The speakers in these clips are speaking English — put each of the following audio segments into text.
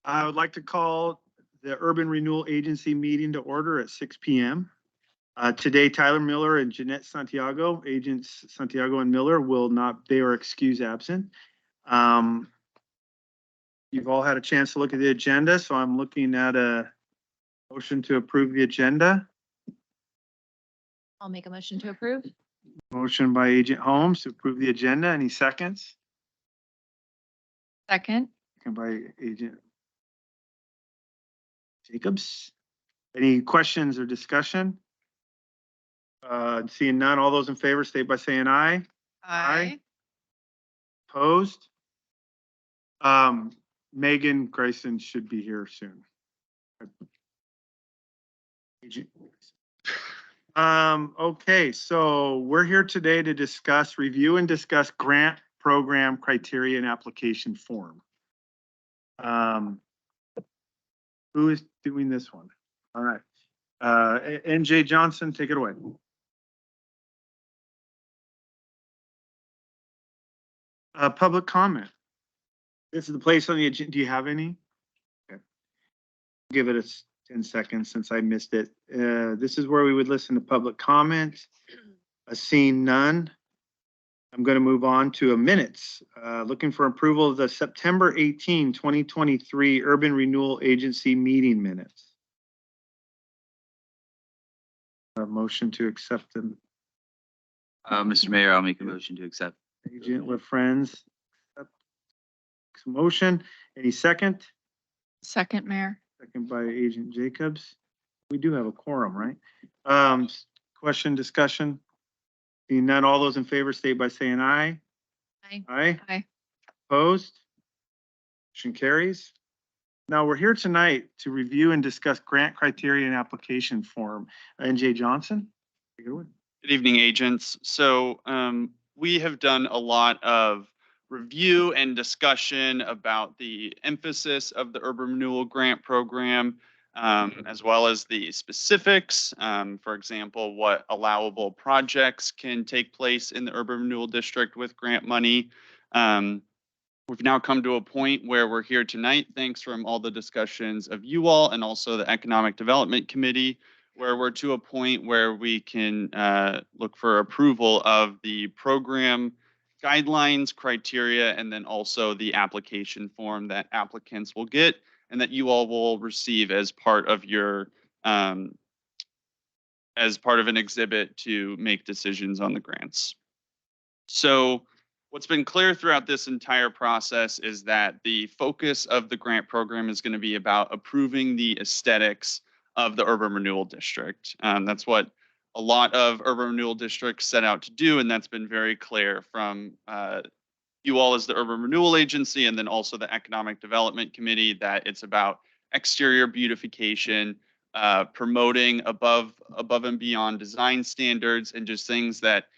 I would like to call the Urban Renewal Agency meeting to order at 6 p.m. Today, Tyler Miller and Jeanette Santiago, agents Santiago and Miller, they are excused absent. You've all had a chance to look at the agenda, so I'm looking at a motion to approve the agenda. I'll make a motion to approve. Motion by Agent Holmes to approve the agenda. Any seconds? Second. Second by Agent Jacobs. Any questions or discussion? Seeing none, all those in favor state by saying aye. Aye. Opposed? Megan Grayson should be here soon. Okay, so we're here today to review and discuss grant program criteria and application form. Who is doing this one? All right. NJ Johnson, take it away. Public comment. This is the place on the agenda. Do you have any? Okay. Give it 10 seconds since I missed it. This is where we would listen to public comment. Seeing none, I'm going to move on to minutes. Looking for approval of the September 18, 2023 Urban Renewal Agency meeting minutes. A motion to accept them. Mr. Mayor, I'll make a motion to accept. Agent with friends. Motion. Any second? Second, Mayor. Second by Agent Jacobs. We do have a quorum, right? Question, discussion? Seeing none, all those in favor state by saying aye. Aye. Aye. Aye. Opposed? Motion carries. Now we're here tonight to review and discuss grant criteria and application form. NJ Johnson, take it away. Good evening, agents. So we have done a lot of review and discussion about the emphasis of the Urban Renewal Grant Program, as well as the specifics. For example, what allowable projects can take place in the Urban Renewal District with grant money. We've now come to a point where we're here tonight, thanks from all the discussions of you all and also the Economic Development Committee, where we're to a point where we can look for approval of the program guidelines, criteria, and then also the application form that applicants will get and that you all will receive as part of your as part of an exhibit to make decisions on the grants. So what's been clear throughout this entire process is that the focus of the grant program is going to be about approving the aesthetics of the Urban Renewal District. That's what a lot of urban renewal districts set out to do, and that's been very clear from you all as the Urban Renewal Agency and then also the Economic Development Committee, that it's about exterior beautification, promoting above and beyond design standards, and just things that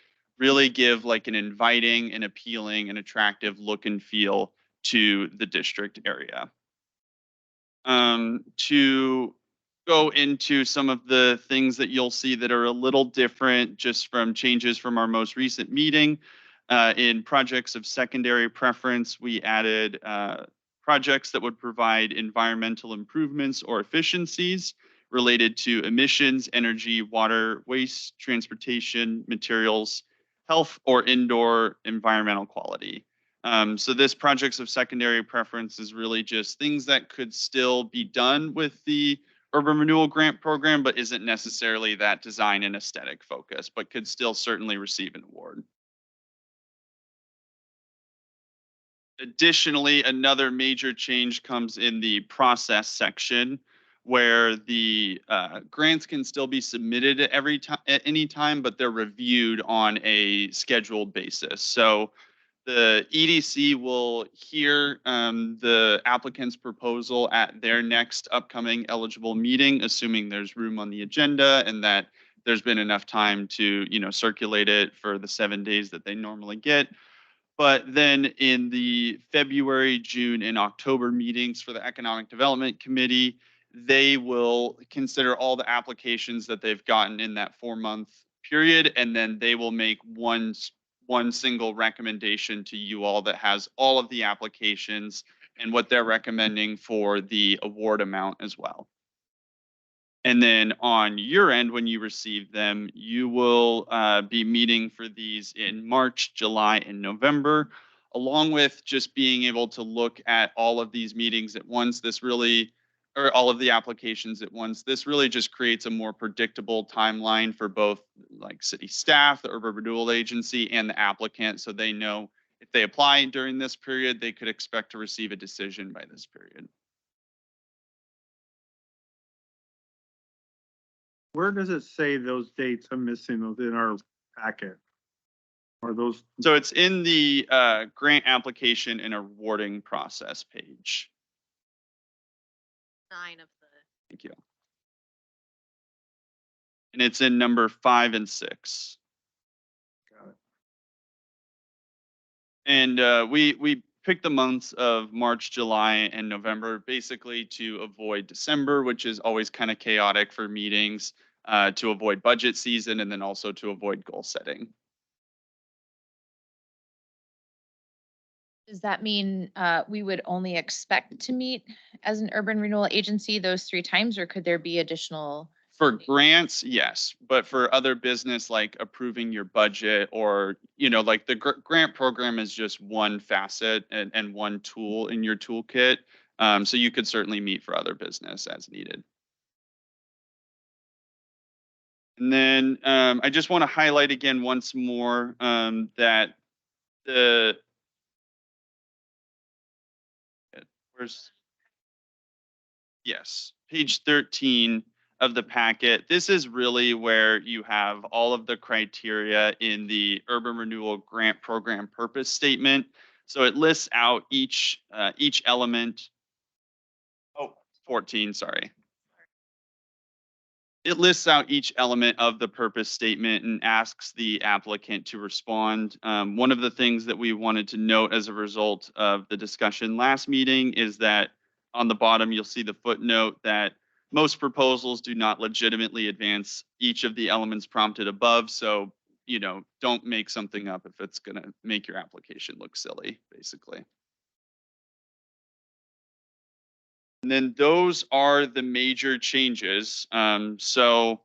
really give like an inviting and appealing and attractive look and feel to the district area. To go into some of the things that you'll see that are a little different just from changes from our most recent meeting. In projects of secondary preference, we added projects that would provide environmental improvements or efficiencies related to emissions, energy, water, waste, transportation, materials, health, or indoor environmental quality. So this projects of secondary preference is really just things that could still be done with the Urban Renewal Grant Program, but isn't necessarily that design and aesthetic focus, but could still certainly receive an award. Additionally, another major change comes in the process section, where the grants can still be submitted at any time, but they're reviewed on a scheduled basis. So the EDC will hear the applicant's proposal at their next upcoming eligible meeting, assuming there's room on the agenda and that there's been enough time to, circulate it for the 7 days that they normally get. But then in the February, June, and October meetings for the Economic Development Committee, they will consider all the applications that they've gotten in that 4-month period, and then they will make one single recommendation to you all that has all of the applications and what they're recommending for the award amount as well. And then on your end, when you receive them, you will be meeting for these in March, July, and November, along with just being able to look at all of these meetings at once. This really, or all of the applications at once, this really just creates a more predictable timeline for both like city staff, the urban renewal agency, and the applicant, so they know if they apply during this period, they could expect to receive a decision by this period. Where does it say those dates? I'm missing those in our packet. Are those, So it's in the grant application and awarding process page. 9 of the. Thank you. And it's in number 5 and 6. got it. And we picked the months of March, July, and November basically to avoid December, which is always kind of chaotic for meetings, to avoid budget season, and then also to avoid goal setting. Does that mean we would only expect to meet as an urban renewal agency those 3 times, or could there be additional? For grants, yes, but for other business like approving your budget or, like the grant program is just one facet and one tool in your toolkit. So you could certainly meet for other business as needed. And then I just want to highlight again once more that yes, page 13 of the packet. This is really where you have all of the criteria in the urban renewal grant program purpose statement. So it lists out each element. Oh, 14, sorry. It lists out each element of the purpose statement and asks the applicant to respond. One of the things that we wanted to note as a result of the discussion last meeting is that on the bottom, you'll see the footnote that most proposals do not legitimately advance each of the elements prompted above. So, don't make something up if it's going to make your application look silly, basically. And then those are the major changes. So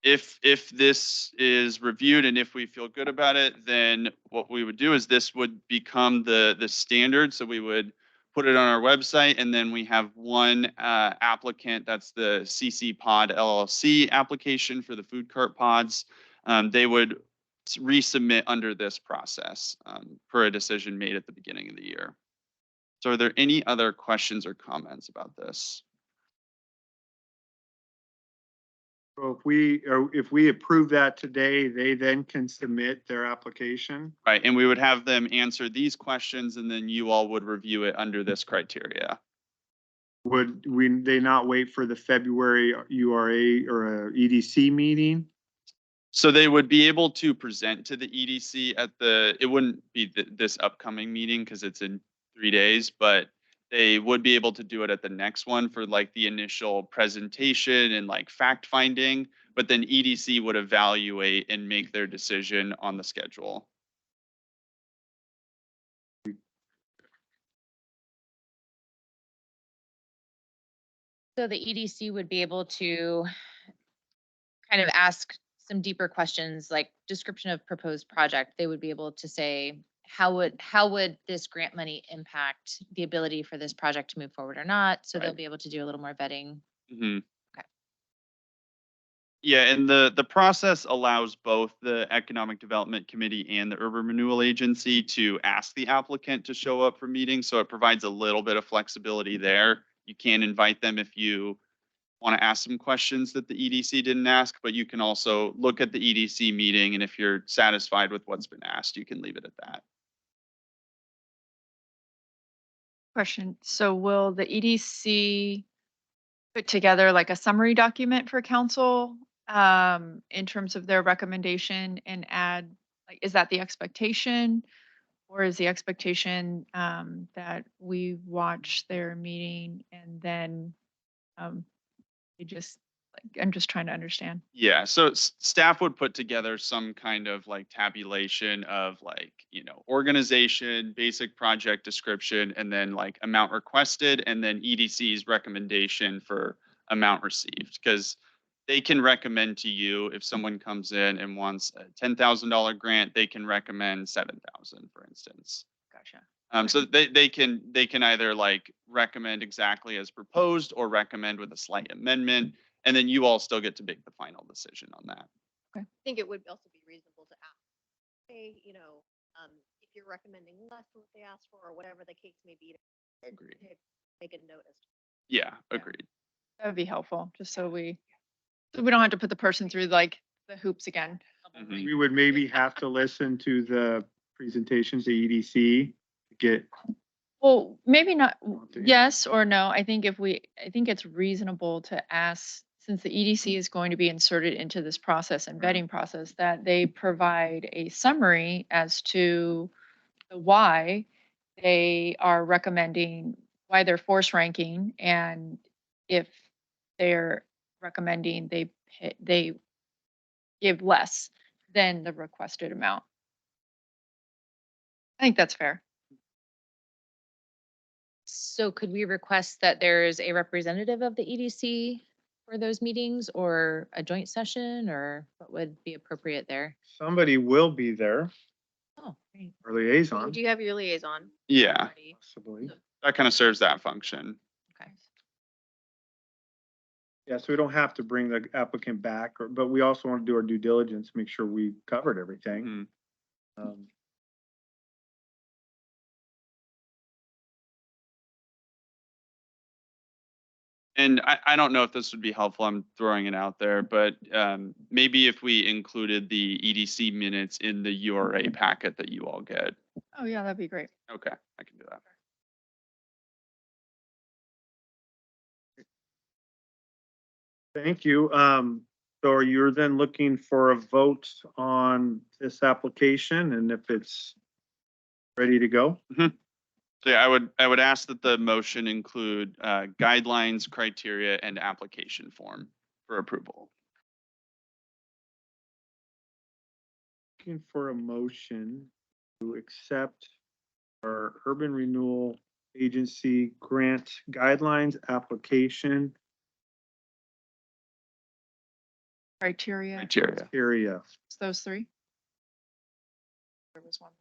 if this is reviewed and if we feel good about it, then what we would do is this would become the standard. So we would put it on our website, and then we have one applicant, that's the CC Pod LLC application for the food cart pods. They would resubmit under this process per a decision made at the beginning of the year. So are there any other questions or comments about this? So if we approve that today, they then can submit their application. Right, and we would have them answer these questions, and then you all would review it under this criteria. Would they not wait for the February URA or EDC meeting? So they would be able to present to the EDC it wouldn't be this upcoming meeting because it's in 3 days, but they would be able to do it at the next one for like the initial presentation and like fact finding, but then EDC would evaluate and make their decision on the schedule. So the EDC would be able to kind of ask some deeper questions like description of proposed project. They would be able to say, how would this grant money impact the ability for this project to move forward or not? So they'll Right. be able to do a little more vetting. Mm-hmm. Okay. Yeah, and the process allows both the Economic Development Committee and the Urban Renewal Agency to ask the applicant to show up for meetings, so it provides a little bit of flexibility there. You can invite them if you want to ask some questions that the EDC didn't ask, but you can also look at the EDC meeting, and if you're satisfied with what's been asked, you can leave it at that. Question. So will the EDC put together like a summary document for council in terms of their recommendation and add, like, is that the expectation? Or is the expectation that we watch their meeting and then they just Like, I'm just trying to understand. Yeah, so staff would put together some kind of like tabulation of like, organization, basic project description, and then like amount requested, and then EDC's recommendation for amount received. Because they can recommend to you, if someone comes in and wants a $10,000 grant, they can recommend 7,000, for instance. Gotcha. So they can either like recommend exactly as proposed or recommend with a slight amendment, and then you all still get to make the final decision on that. I think it would also be reasonable to ask, hey, if you're recommending less than what they asked for, or whatever the case may be, Agreed. to make a notice. Yeah, agreed. That would be helpful, just so we don't have to put the person through like the hoops again. Mhm. We would maybe have to listen to the presentations, the EDC, to get, Well, maybe not, Want to- yes or no. I think I think it's reasonable to ask, since the EDC is going to be inserted into this process and vetting process, that they provide a summary as to the why they are recommending, why they're force ranking, and if they're recommending they give less than the requested amount. I think that's fair. So could we request that there's a representative of the EDC for those meetings, or a joint session, or what would be appropriate there? somebody will be there, Oh, great. or liaison, Do you have your liaison? Yeah, already? possibly. that kind of serves that function. Okay. Yeah, so we don't have to bring the applicant back, but we also want to do our due diligence, make sure we covered everything. Mhm. Um, And I don't know if this would be helpful, I'm throwing it out there, but maybe if we included the EDC minutes in the URA packet that you all get. Oh, yeah, that'd be great. Okay, I can do that. Thank you. So are you then looking for a vote on this application and if it's ready to go? So yeah, I would ask that the motion include guidelines, criteria, and application form for approval. Looking for a motion to accept our urban renewal agency grant guidelines application Criteria, Criteria. area. it's those three. There was one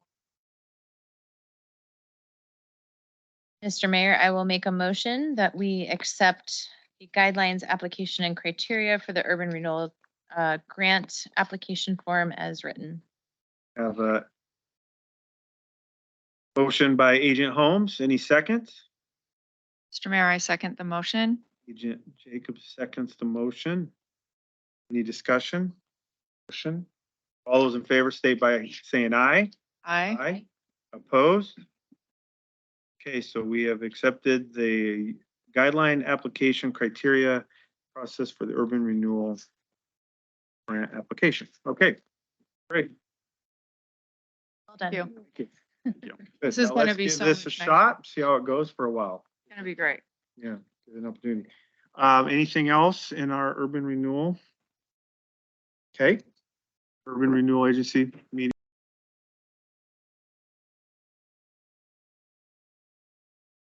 more. Mr. Mayor, I will make a motion that we accept the guidelines, application, and criteria for the urban renewal grant application form as written. Have a motion by Agent Holmes. Any second? Mr. Mayor, I second the motion. Agent Jacobs seconds the motion. Any discussion? Motion? All those in favor state by saying aye. Aye. Aye. Opposed? Okay, so we have accepted the guideline application criteria process for the urban renewal grant application. Okay, great. Well done. Thank you. Good. This is Now gonna let's be give so this a much nicer. shot, see how it goes for a while. Gonna be great. Yeah, give it an opportunity. Anything else in our urban renewal? Okay. Urban Renewal Agency meeting.